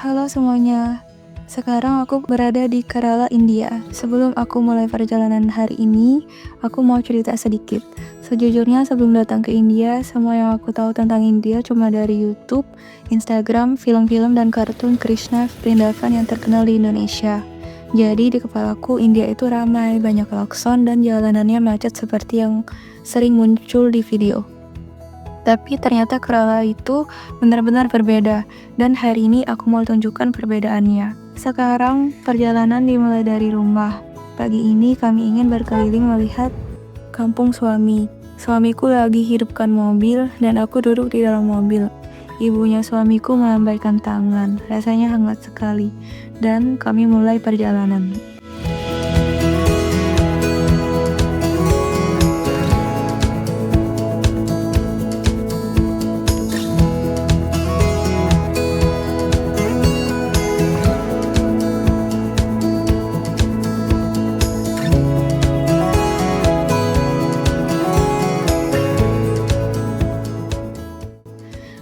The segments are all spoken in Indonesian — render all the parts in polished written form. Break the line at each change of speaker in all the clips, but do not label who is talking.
Halo semuanya, sekarang aku berada di Kerala, India. Sebelum aku mulai perjalanan hari ini, aku mau cerita sedikit. Sejujurnya sebelum datang ke India, semua yang aku tahu tentang India cuma dari YouTube, Instagram, film-film dan kartun Krishna Vrindavan yang terkenal di Indonesia. Jadi di kepalaku India itu ramai, banyak klakson dan jalanannya macet seperti yang sering muncul di video. Tapi ternyata Kerala itu benar-benar berbeda, dan hari ini aku mau tunjukkan perbedaannya. Sekarang perjalanan dimulai dari rumah. Pagi ini kami ingin berkeliling melihat kampung suami. Suamiku lagi hidupkan mobil dan aku duduk di dalam mobil. Ibunya suamiku melambaikan tangan, rasanya hangat sekali. Dan kami mulai perjalanan.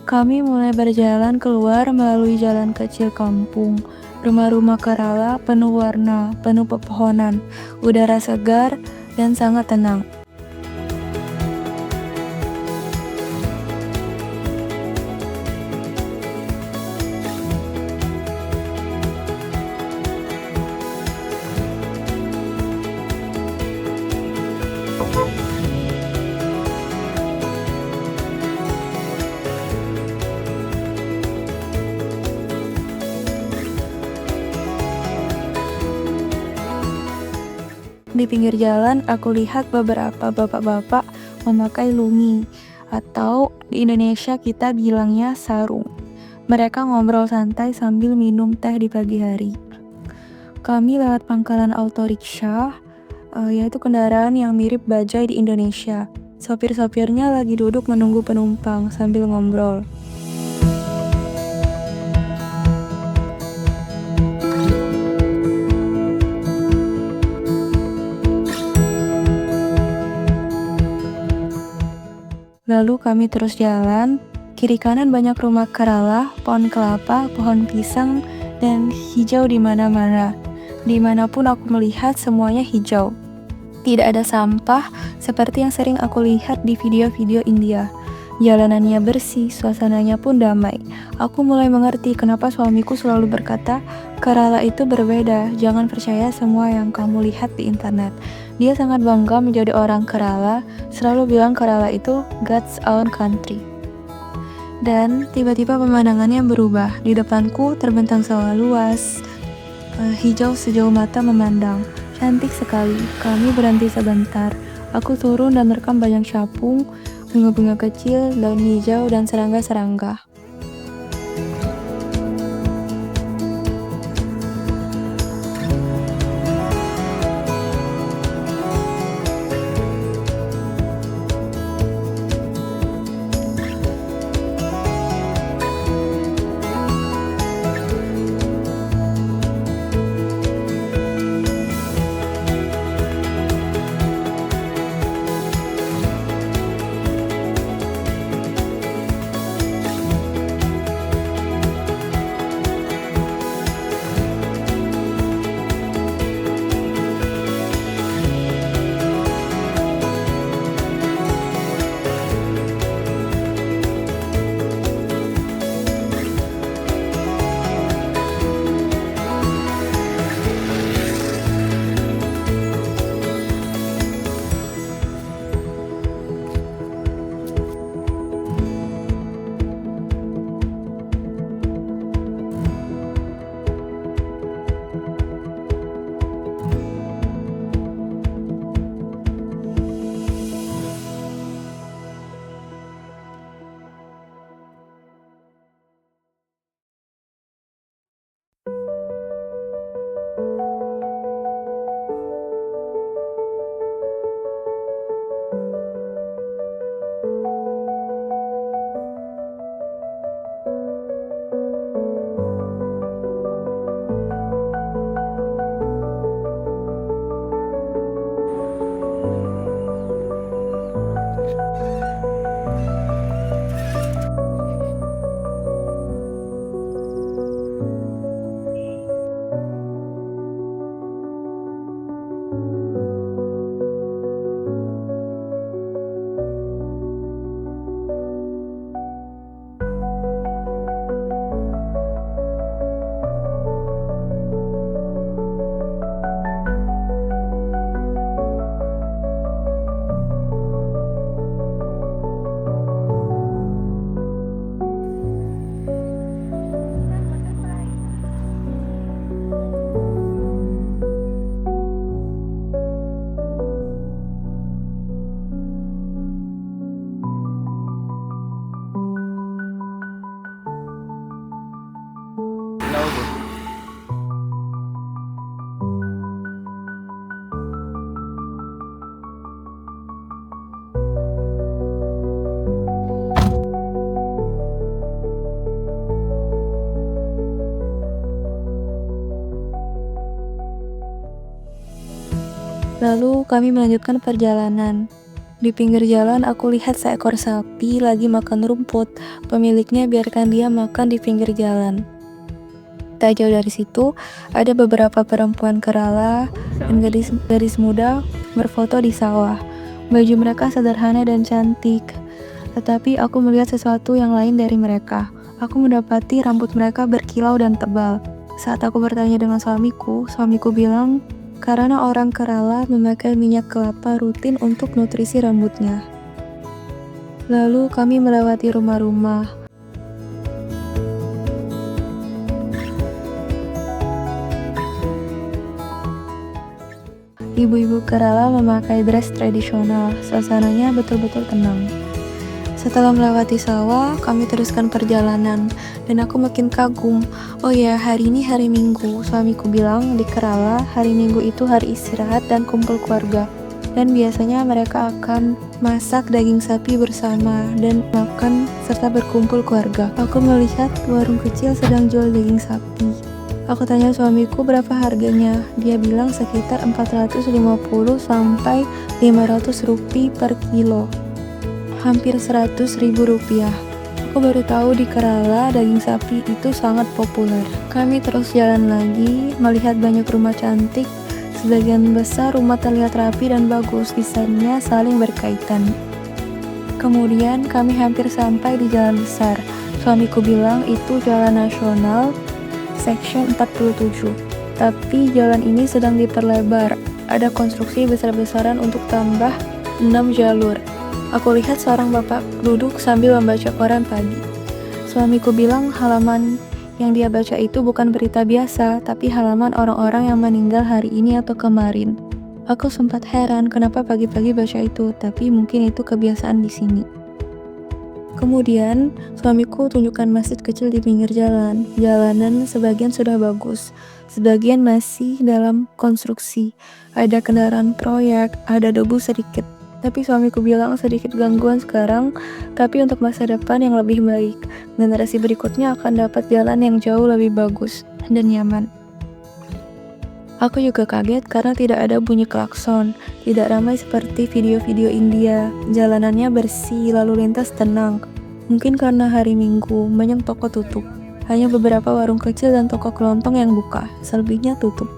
Kami mulai berjalan keluar melalui jalan kecil kampung. Rumah-rumah Kerala penuh warna, penuh pepohonan, udara segar, dan sangat tenang. Di pinggir jalan, aku lihat beberapa bapak-bapak memakai lungi, atau di Indonesia kita bilangnya sarung. Mereka ngobrol santai sambil minum teh di pagi hari. Kami lewat pangkalan auto rickshaw, yaitu kendaraan yang mirip bajai di Indonesia. Sopir-sopirnya lagi duduk menunggu penumpang sambil ngobrol. Lalu kami terus jalan, kiri kanan banyak rumah Kerala, pohon kelapa, pohon pisang, dan hijau di mana-mana. Dimanapun aku melihat semuanya hijau. Tidak ada sampah seperti yang sering aku lihat di video-video India. Jalanannya bersih, suasananya pun damai. Aku mulai mengerti kenapa suamiku selalu berkata, Kerala itu berbeda, jangan percaya semua yang kamu lihat di internet. Dia sangat bangga menjadi orang Kerala, selalu bilang Kerala itu God's own country. Dan tiba-tiba pemandangannya berubah. Di depanku terbentang sawah luas, hijau sejauh mata memandang. Cantik sekali. Kami berhenti sebentar. Aku turun dan merekam banyak capung, bunga-bunga kecil, daun hijau, dan serangga-serangga. Lalu kami melanjutkan perjalanan. Di pinggir jalan aku lihat seekor sapi lagi makan rumput. Pemiliknya biarkan dia makan di pinggir jalan. Tak jauh dari situ, ada beberapa perempuan kerala dan gadis muda berfoto di sawah. Baju mereka sederhana dan cantik, tetapi aku melihat sesuatu yang lain dari mereka. Aku mendapati rambut mereka berkilau dan tebal. Saat aku bertanya dengan suamiku bilang karena orang kerala memakai minyak kelapa rutin untuk nutrisi rambutnya. Lalu kami melewati rumah-rumah. Ibu-ibu kerala memakai dress tradisional, suasananya betul-betul tenang. Setelah melewati sawah, kami teruskan perjalanan, dan aku makin kagum. Oh ya, hari ini hari Minggu. Suamiku bilang di Kerala, hari Minggu itu hari istirahat dan kumpul keluarga. Dan biasanya mereka akan masak daging sapi bersama dan makan serta berkumpul keluarga. Aku melihat warung kecil sedang jual daging sapi. Aku tanya suamiku berapa harganya. Dia bilang sekitar 450 sampai 500 rupiah per kilo. Hampir 100.000 rupiah. Aku baru tahu di Kerala daging sapi itu sangat populer. Kami terus jalan lagi, melihat banyak rumah cantik. Sebagian besar rumah terlihat rapi dan bagus, desainnya saling berkaitan. Kemudian kami hampir sampai di jalan besar. Suamiku bilang itu jalan nasional Section 47. Tapi jalan ini sedang diperlebar. Ada konstruksi besar-besaran untuk tambah 6 jalur. Aku lihat seorang bapak duduk sambil membaca koran pagi. Suamiku bilang halaman yang dia baca itu bukan berita biasa, tapi halaman orang-orang yang meninggal hari ini atau kemarin. Aku sempat heran kenapa pagi-pagi baca itu, tapi mungkin itu kebiasaan di sini. Kemudian, suamiku tunjukkan masjid kecil di pinggir jalan. Jalanan sebagian sudah bagus, sebagian masih dalam konstruksi. Ada kendaraan proyek, ada debu sedikit. Tapi suamiku bilang sedikit gangguan sekarang, tapi untuk masa depan yang lebih baik. Generasi berikutnya akan dapat jalan yang jauh lebih bagus dan nyaman. Aku juga kaget karena tidak ada bunyi klakson, tidak ramai seperti video-video India. Jalanannya bersih, lalu lintas tenang. Mungkin karena hari Minggu, banyak toko tutup. Hanya beberapa warung kecil dan toko kelontong yang buka, selebihnya tutup.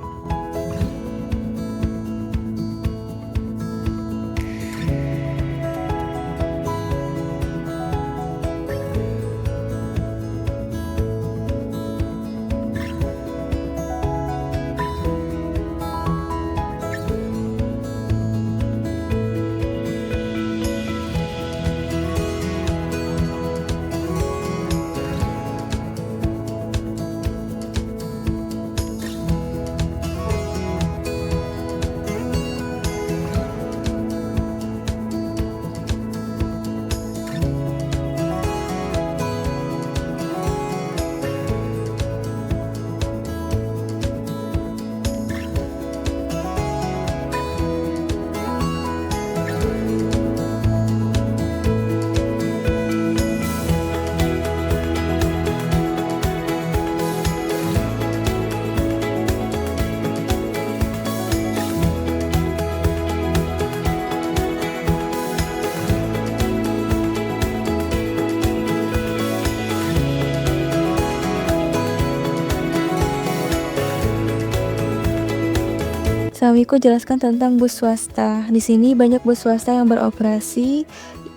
Suamiku jelaskan tentang bus swasta. Di sini banyak bus swasta yang beroperasi,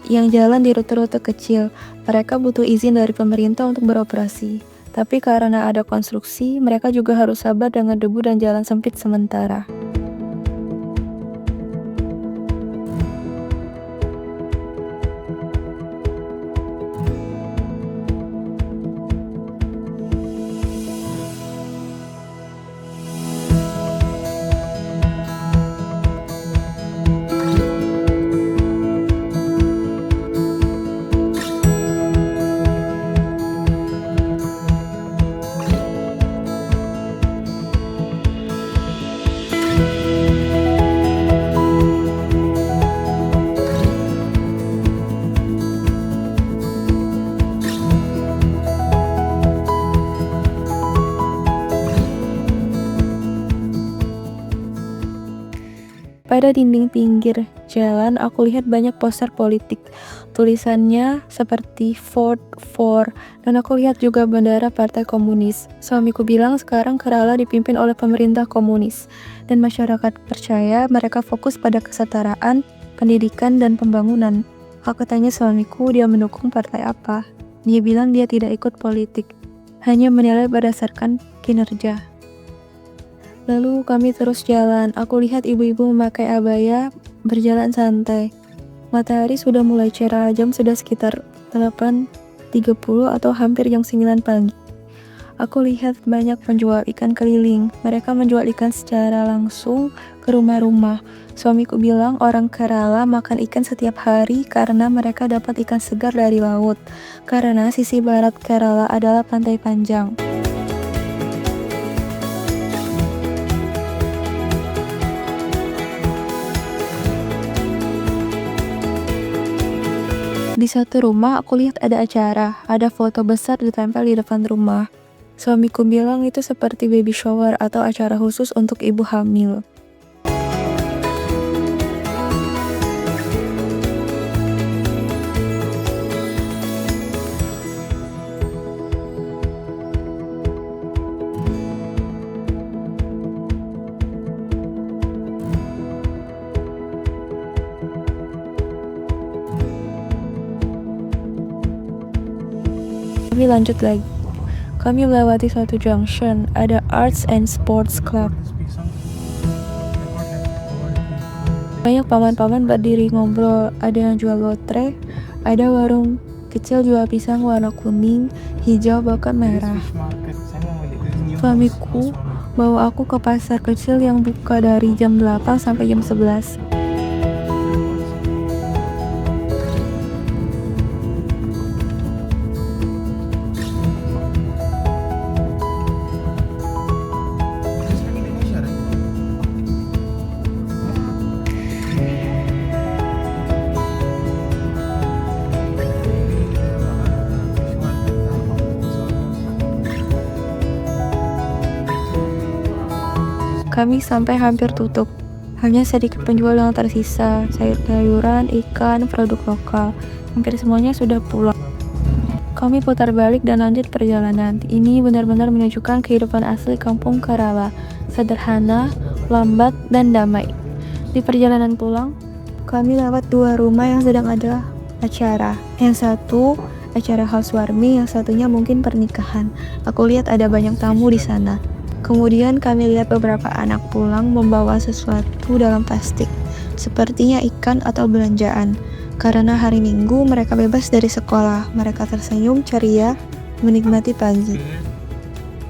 yang jalan di rute-rute kecil. Mereka butuh izin dari pemerintah untuk beroperasi. Tapi karena ada konstruksi, mereka juga harus sabar dengan debu dan jalan sempit sementara. Pada dinding pinggir jalan, aku lihat banyak poster politik. Tulisannya seperti Vote for, dan aku lihat juga bendera Partai Komunis. Suamiku bilang sekarang Kerala dipimpin oleh pemerintah komunis, dan masyarakat percaya mereka fokus pada kesetaraan, pendidikan, dan pembangunan. Aku tanya suamiku dia mendukung partai apa. Dia bilang dia tidak ikut politik, hanya menilai berdasarkan kinerja. Lalu kami terus jalan. Aku lihat ibu-ibu memakai abaya berjalan santai. Matahari sudah mulai cerah, jam sudah sekitar 8.30 atau hampir jam 9 pagi. Aku lihat banyak penjual ikan keliling. Mereka menjual ikan secara langsung ke rumah-rumah. Suamiku bilang orang Kerala makan ikan setiap hari karena mereka dapat ikan segar dari laut. Karena sisi barat Kerala adalah pantai panjang. Di satu rumah aku lihat ada acara, ada foto besar ditempel di depan rumah. Suamiku bilang itu seperti baby shower atau acara khusus untuk ibu hamil. Kami lanjut lagi. Kami melewati suatu junction, ada Arts and Sports Club. Banyak paman-paman berdiri ngobrol, ada yang jual lotre, ada warung kecil jual pisang warna kuning, hijau, bahkan merah. Suamiku bawa aku ke pasar kecil yang buka dari jam 8 sampai jam 11. Kami sampai hampir tutup. Hanya sedikit penjual yang tersisa, sayur-sayuran, ikan, produk lokal. Hampir semuanya sudah pulang. Kami putar balik dan lanjut perjalanan. Ini benar-benar menunjukkan kehidupan asli kampung Kerala. Sederhana, lambat, dan damai. Di perjalanan pulang, kami lewat dua rumah yang sedang ada acara. Yang satu acara housewarming, yang satunya mungkin pernikahan. Aku lihat ada banyak tamu di sana. Kemudian kami lihat beberapa anak pulang membawa sesuatu dalam plastik, sepertinya ikan atau belanjaan. Karena hari Minggu mereka bebas dari sekolah, mereka tersenyum ceria, menikmati pagi.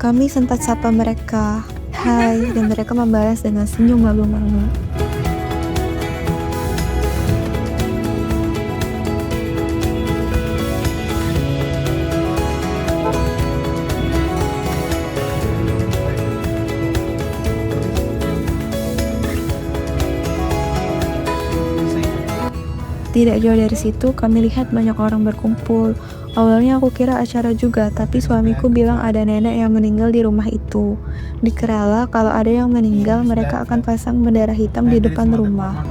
Kami sempat sapa mereka, hai, dan mereka membalas dengan senyum malu-malu. Tidak jauh dari situ, kami lihat banyak orang berkumpul. Awalnya aku kira acara juga, tapi suamiku bilang ada nenek yang meninggal di rumah itu. Di Kerala, kalau ada yang meninggal, mereka akan pasang bendera hitam di depan rumah.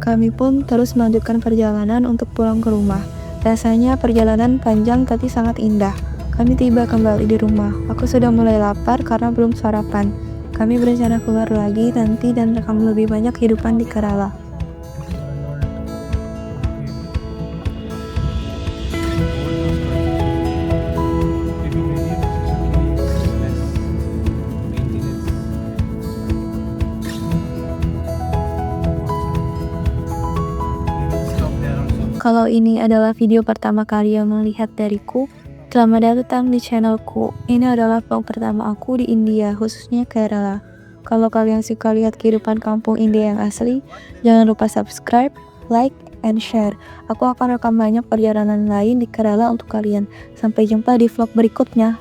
Kami pun terus melanjutkan perjalanan untuk pulang ke rumah. Rasanya perjalanan panjang tapi sangat indah. Kami tiba kembali di rumah. Aku sudah mulai lapar karena belum sarapan. Kami berencana keluar lagi nanti dan rekam lebih banyak kehidupan di Kerala. Kalau ini adalah video pertama kali yang melihat dariku, selamat datang di channelku. Ini adalah vlog pertama aku di India, khususnya Kerala. Kalau kalian suka lihat kehidupan kampung India yang asli, jangan lupa subscribe, like, and share. Aku akan rekam banyak perjalanan lain di Kerala untuk kalian. Sampai jumpa di vlog berikutnya.